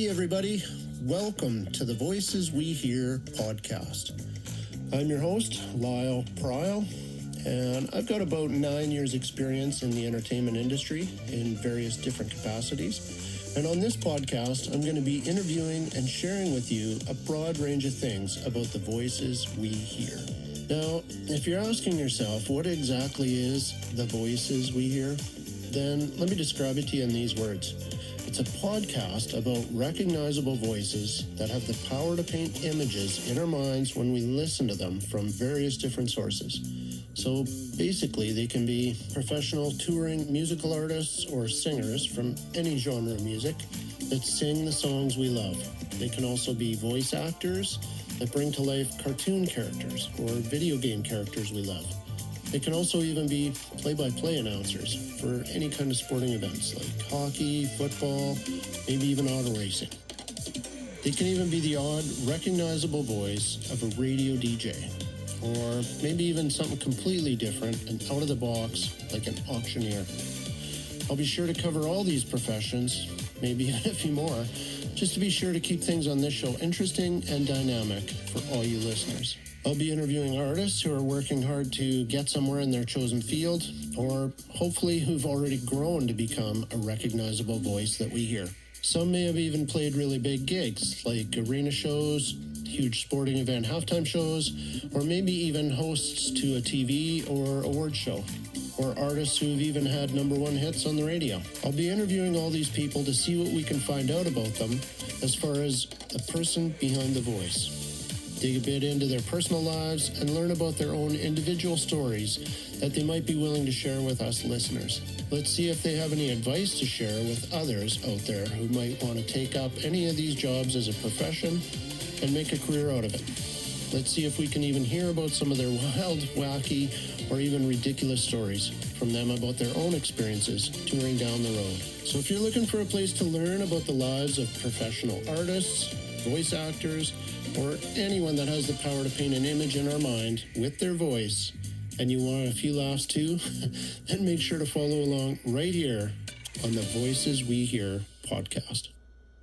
Hey everybody, welcome to the Voices We Hear podcast. I'm your host, Lyle Pryle, and I've got about 9 years experience in the entertainment industry in various different capacities. And on this podcast, I'm going to be interviewing and sharing with you a broad range of things about the voices we hear. Now, if you're asking yourself, what exactly is the voices we hear? Then let me describe it to you in these words. It's a podcast about recognizable voices that have the power to paint images in our minds when we listen to them from various different sources. So basically, they can be professional touring musical artists or singers from any genre of music that sing the songs we love. They can also be voice actors that bring to life cartoon characters or video game characters we love. They can also even be play-by-play announcers for any kind of sporting events like hockey, football, maybe even auto racing. They can even be the odd, recognizable voice of a radio DJ, or maybe even something completely different and out of the box like an auctioneer. I'll be sure to cover all these professions, maybe even a few more, just to be sure to keep things on this show interesting and dynamic for all you listeners. I'll be interviewing artists who are working hard to get somewhere in their chosen field, or hopefully who've already grown to become a recognizable voice that we hear. Some may have even played really big gigs, like arena shows, huge sporting event halftime shows, or maybe even hosts to a TV or award show, or artists who've even had #1 hits on the radio. I'll be interviewing all these people to see what we can find out about them as far as the person behind the voice. Dig a bit into their personal lives and learn about their own individual stories that they might be willing to share with us listeners. Let's see if they have any advice to share with others out there who might want to take up any of these jobs as a profession and make a career out of it. Let's see if we can even hear about some of their wild, wacky, or even ridiculous stories from them about their own experiences touring down the road. So if you're looking for a place to learn about the lives of professional artists, voice actors, or anyone that has the power to paint an image in our mind with their voice, and you want a few laughs too, then make sure to follow along right here on the Voices We Hear podcast.